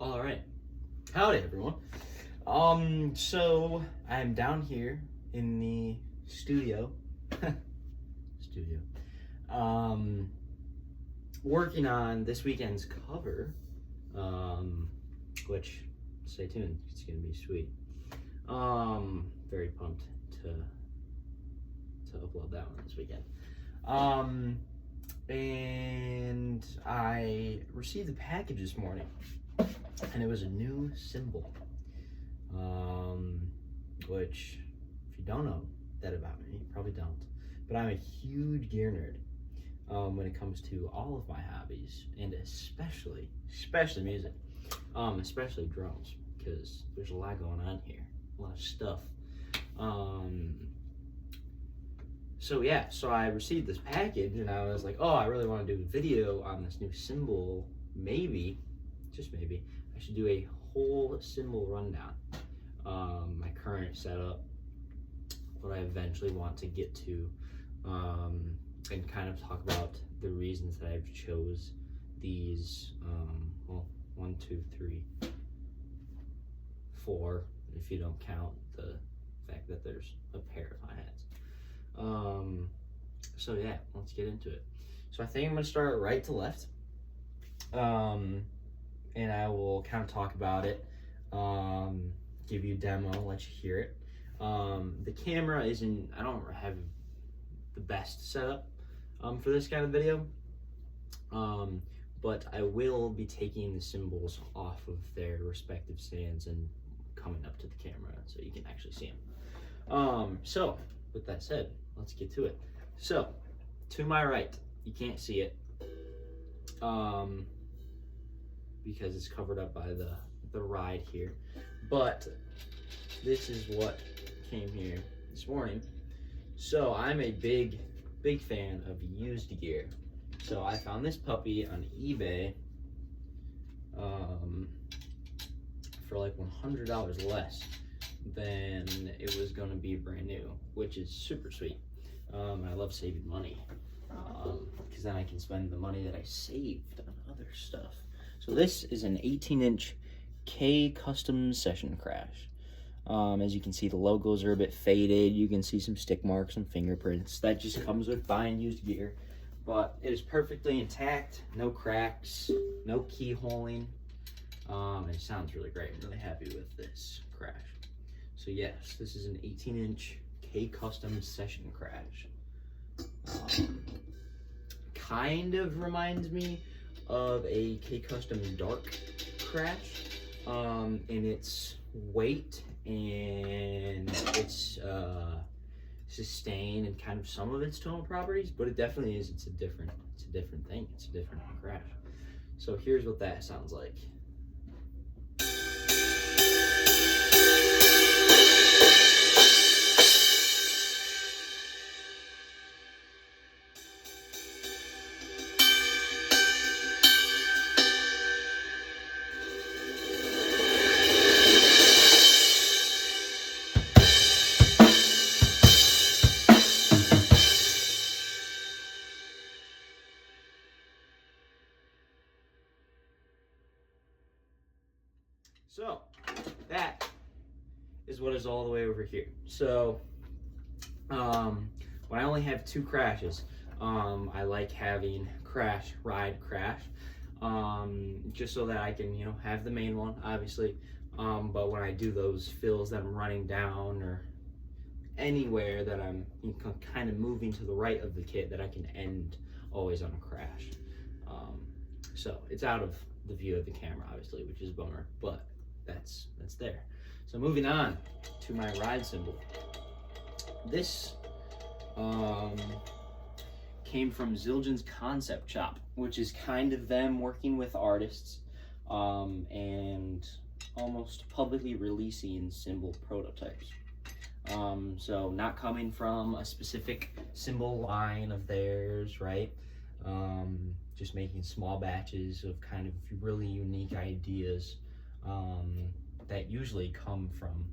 All right. Howdy, everyone. So I'm down here in the studio, working on this weekend's cover, which stay tuned, it's gonna be sweet. Very pumped to upload that one this weekend. And I received a package this morning, and it was a new cymbal, which, if you don't know that about me, you probably don't, but I'm a huge gear nerd when it comes to all of my hobbies, and especially music, especially drums, because there's a lot going on here, a lot of stuff. So I received this package, and I was like, oh, I really want to do a video on this new cymbal. Maybe, just maybe, I should do a whole cymbal rundown. My current setup, what I eventually want to get to, and kind of talk about the reasons that I've chose these, well, 1, 2, 3, 4, if you don't count the fact that there's a pair of hi-hats. So yeah, let's get into it. So I think I'm gonna start right to left, and I will kind of talk about it, give you a demo, let you hear it. The camera isn't, I don't have the best setup for this kind of video, but I will be taking the cymbals off of their respective stands and coming up to the camera so you can actually see them. So with that said, let's get to it. So to my right, you can't see it because it's covered up by the ride here, but this is what came here this morning. So I'm a big fan of used gear. So I found this puppy on eBay for like $100 less than it was going to be brand new, which is super sweet. I love saving money because then I can spend the money that I saved on other stuff. So this is an 18-inch K custom session crash. As you can see, the logos are a bit faded. You can see some stick marks, some fingerprints. That just comes with buying used gear, but it is perfectly intact, no cracks, no keyholing. It sounds really great. I'm really happy with this crash. So yes, this is an 18-inch K custom session crash. Kind of reminds me of a K custom dark crash in its weight and its sustain and kind of some of its tonal properties, but it definitely is. It's a different thing. It's a different crash. So here's what that sounds like. So that is what is all the way over here. So when I only have 2 crashes, I like having crash, ride, crash, just so that I can, have the main one, obviously. But when I do those fills that I'm running down or anywhere that I'm kind of moving to the right of the kit, that I can end always on a crash. So it's out of the view of the camera, obviously, which is a bummer, but that's there. So moving on to my ride cymbal. This came from Zildjian's Concept Shop, which is kind of them working with artists and almost publicly releasing cymbal prototypes. So not coming from a specific cymbal line of theirs, right? Just making small batches of kind of really unique ideas that usually come from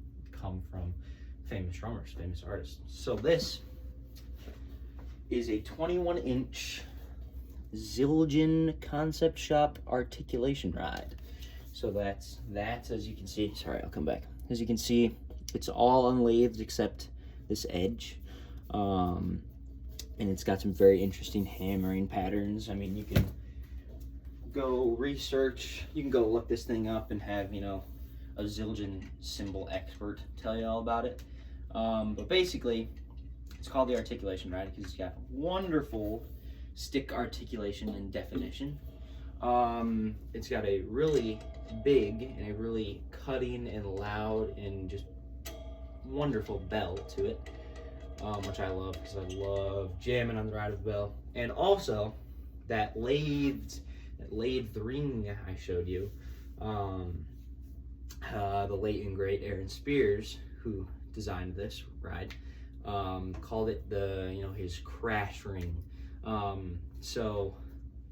famous drummers, famous artists. So this is a 21-inch Zildjian Concept Shop articulation ride. So that's as you can see. Sorry, I'll come back. As you can see, it's all unlathed except this edge. And it's got some very interesting hammering patterns. I mean, you can go research, you can go look this thing up and have, you know, a Zildjian cymbal expert tell you all about it. But basically, it's called the articulation ride because it's got wonderful stick articulation and definition. It's got a really big and a really cutting and loud and just wonderful bell to it, which I love because I love jamming on the ride of the bell. And also that lathed ring I showed you, the late and great Aaron Spears, who designed this ride, called it his crash ring. So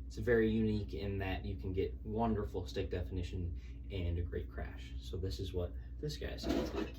it's very unique in that you can get wonderful stick definition and a great crash. So this is what this guy sounds like.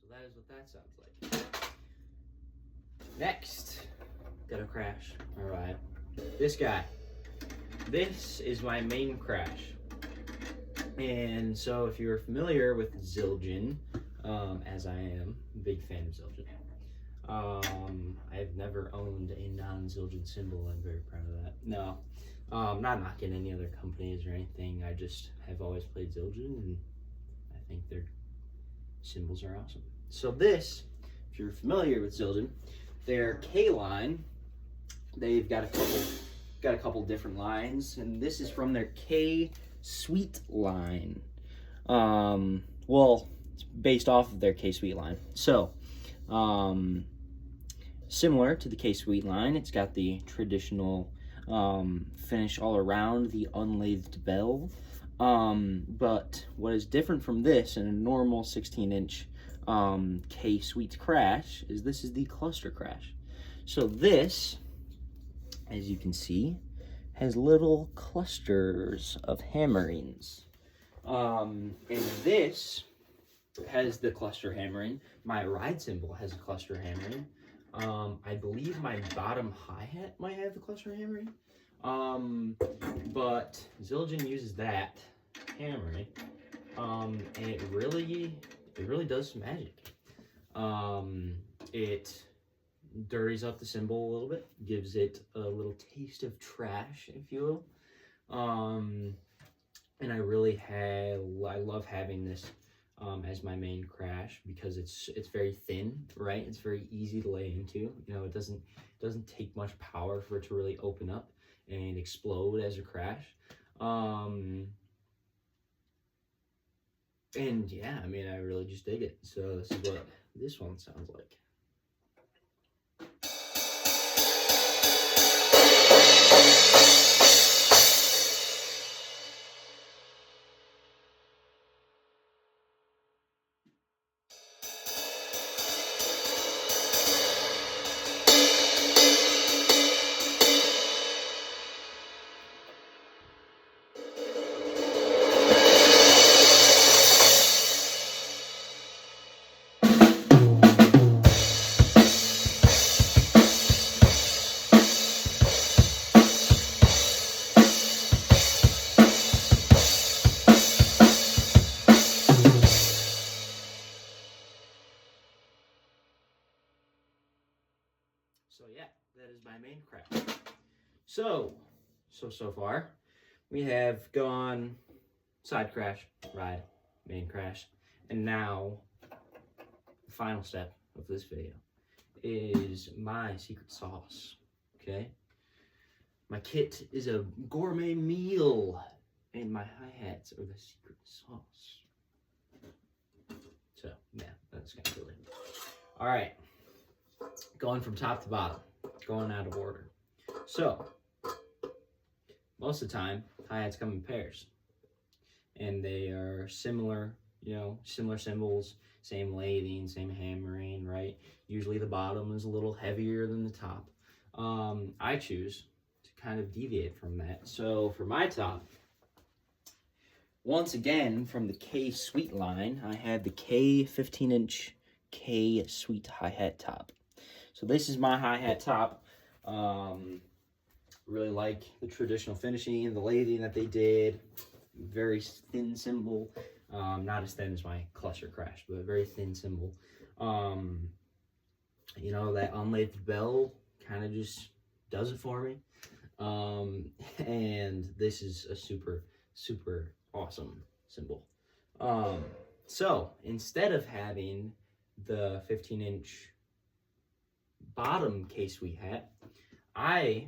So that is what that sounds like. Next, gonna crash. All right, this guy. This is my main crash. And so if you're familiar with Zildjian, as I am, a big fan of Zildjian. I've never owned a non-Zildjian cymbal. I'm very proud of that. No, not knocking any other companies or anything. I just have always played Zildjian, and I think their cymbals are awesome. So this, if you're familiar with Zildjian, their K line, they've got a couple different lines, and this is from their K Suite line. Well, it's based off of their K Suite line. So, similar to the K Suite line, it's got the traditional finish all around the unlathed bell. But what is different from this and a normal 16-inch K Suite crash is this is the cluster crash. So this, as you can see, has little clusters of hammerings. And this has the cluster hammering. My ride cymbal has a cluster hammering. I believe my bottom hi-hat might have the cluster hammering. But Zildjian uses that hammering. And it really does some magic. It dirties up the cymbal a little bit, gives it a little taste of trash, if you will. And I love having this as my main crash because it's very thin, right? It's very easy to lay into. You know, it doesn't take much power for it to really open up and explode as a crash. And yeah, I mean, I really just dig it. So this is what this one sounds like. So yeah, that is my main crash. So far, we have gone side crash, ride, main crash, and now the final step of this video is my secret sauce, okay? My kit is a gourmet meal, and my hi-hats are the secret sauce. So yeah, that's kind of cool. All right, going from top to bottom, going out of order. So most of the time, hi-hats come in pairs, and they are similar, similar cymbals, same lathing, same hammering, right? Usually the bottom is a little heavier than the top. I choose to kind of deviate from that. So for my top, once again, from the K Sweet line, I have the K 15-inch K Sweet hi-hat top. So this is my hi-hat top. Really like the traditional finishing, the lathing that they did. Very thin cymbal. Not as thin as my Cluster Crash, but a very thin cymbal. That unlathed bell kind of just does it for me. And this is a super, super awesome cymbal. So instead of having the 15-inch bottom K-Sweet hat, I,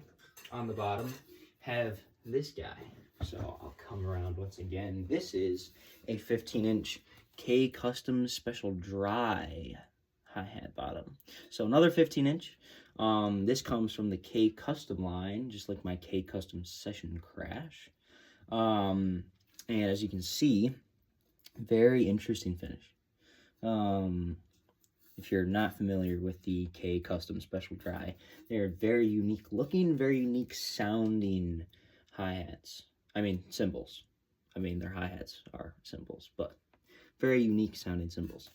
on the bottom, have this guy. So I'll come around once again. This is a 15-inch K Custom Special Dry hi-hat bottom. So another 15-inch. This comes from the K Custom line, just like my K Custom Session Crash. And as you can see, very interesting finish. If you're not familiar with the K Custom Special Dry, they're very unique looking, very unique sounding hi-hats. I mean, cymbals. I mean, their hi-hats are cymbals, but very unique sounding cymbals.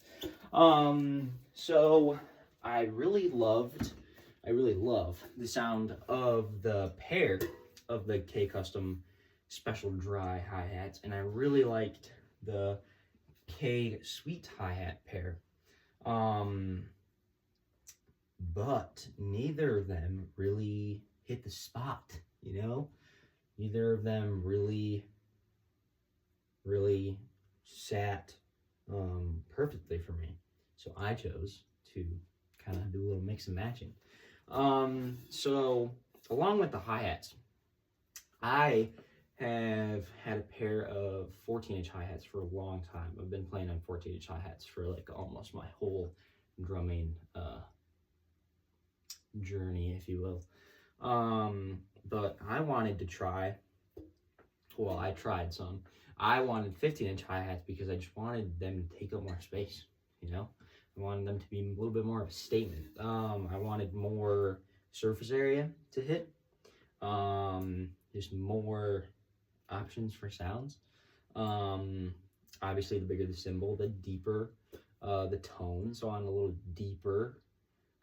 So I really love the sound of the pair of the K Custom Special Dry hi-hats, and I really liked the K Sweet hi-hat pair. But neither of them really hit the spot, Neither of them really sat perfectly for me. So I chose to kind of do a little mix and matching. So along with the hi-hats, I have had a pair of 14-inch hi-hats for a long time. I've been playing on 14-inch hi-hats for like almost my whole drumming journey, if you will. But I wanted to try, I tried some. I wanted 15-inch hi-hats because I just wanted them to take up more space, I wanted them to be a little bit more of a statement. I wanted more surface area to hit. Just more options for sounds. Obviously, the bigger the cymbal, the deeper the tone. So on a little deeper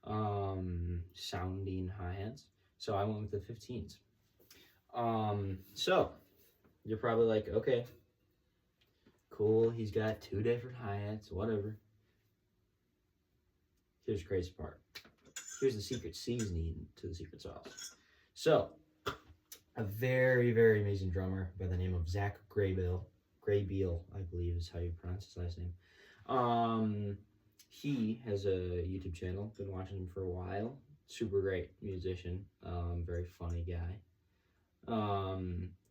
sounding hi-hats. So I went with the 15s. So you're probably like, okay, cool. He's got 2 different hi-hats, whatever. Here's the crazy part. Here's the secret seasoning to the secret sauce. So a very, very amazing drummer by the name of Zach Graybill, I believe is how you pronounce his last name. He has a YouTube channel, been watching him for a while. Super great musician, very funny guy.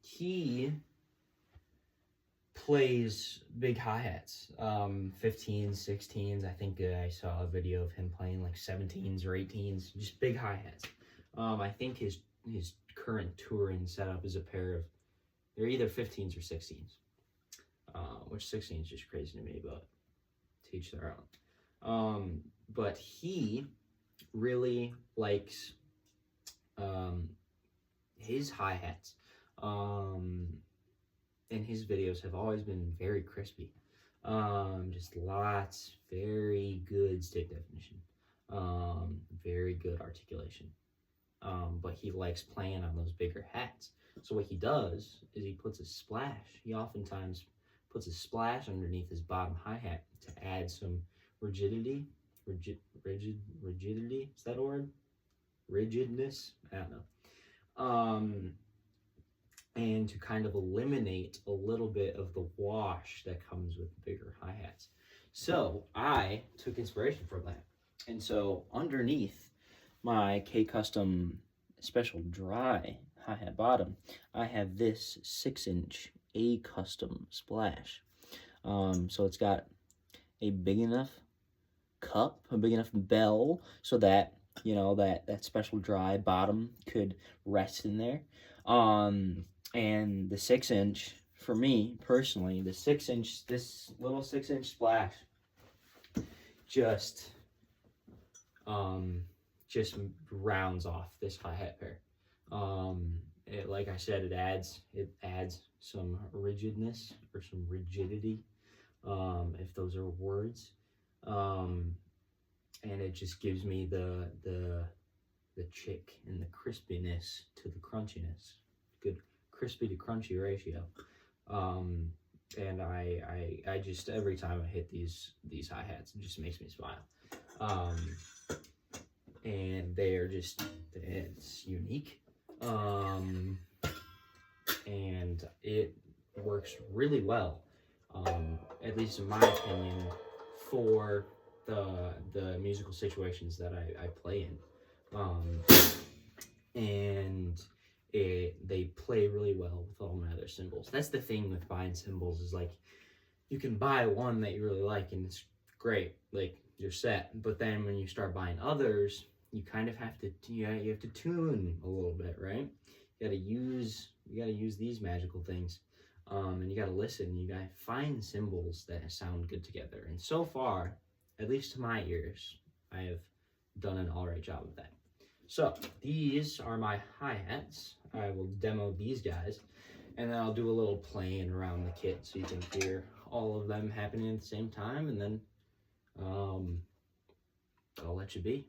He plays big hi-hats, 15s, 16s. I think I saw a video of him playing like 17s or 18s, just big hi-hats. I think his current touring setup is a pair of, they're either 15s or 16s, which 16 is just crazy to me, but to each their own. But he really likes his hi-hats, and his videos have always been very crispy. Just lots, very good stick definition, very good articulation. But he likes playing on those bigger hats. So what he does is he puts a splash. He oftentimes puts a splash underneath his bottom hi-hat to add some rigidity. Rigidity? Is that a word? Rigidness? I don't know. And to kind of eliminate a little bit of the wash that comes with bigger hi-hats. So I took inspiration from that. And so underneath my K Custom Special Dry hi-hat bottom, I have this 6-inch A Custom Splash. So it's got a big enough cup, a big enough bell, so that, you know, that special dry bottom could rest in there. And the 6-inch, for me personally, the 6-inch, this little 6-inch splash just just rounds off this hi-hat pair. Like I said, it adds some rigidness or some rigidity, if those are words, and it just gives me the chick and the crispiness to the crunchiness. Good crispy to crunchy ratio. And I just, every time I hit these hi-hats, it just makes me smile. And they are just, it's unique. And it works really well, at least in my opinion, for the musical situations that I play in. And they play really well with all my other cymbals. That's the thing with buying cymbals, is like, you can buy one that you really like and it's great, like you're set. But then when you start buying others, you kind of have to, you have to tune a little bit, right? You gotta use these magical things, and you gotta listen. You gotta find cymbals that sound good together. And so far, at least to my ears, I have done an all right job of that. So these are my hi-hats. I will demo these guys, and then I'll do a little playing around the kit so you can hear all of them happening at the same time, and then I'll let you be.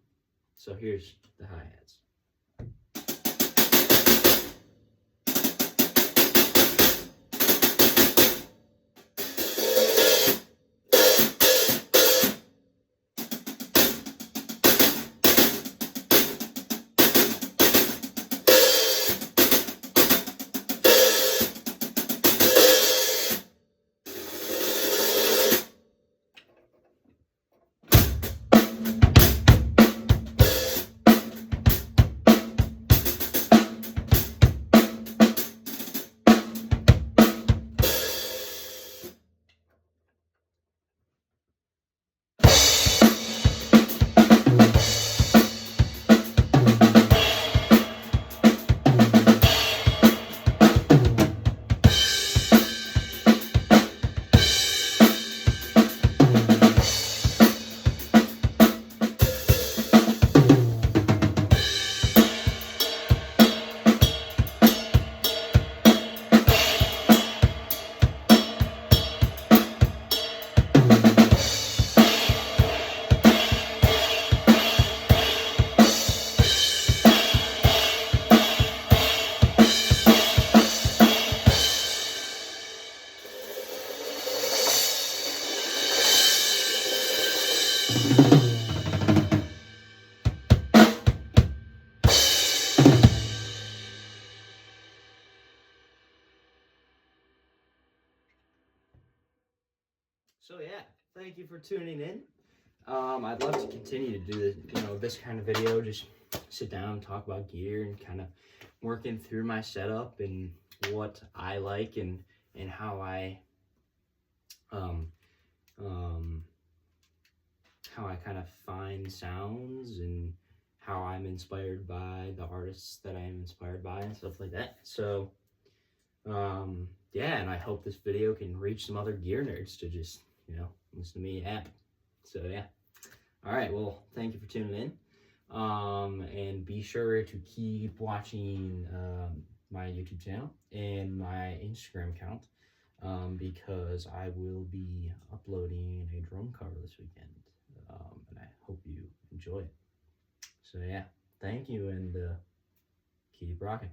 So here's the hi-hats. So yeah, thank you for tuning in. I'd love to continue to do this, this kind of video, just sit down, talk about gear, and kind of working through my setup and what I like, and how I kind of find sounds, and how I'm inspired by the artists that I am inspired by, and stuff like that. So yeah, and I hope this video can reach some other gear nerds to just, listen to me app. So yeah. All right, well, thank you for tuning in. And be sure to keep watching my YouTube channel and my Instagram account, because I will be uploading a drum cover this weekend, and I hope you enjoy it. So yeah, thank you, and keep rocking.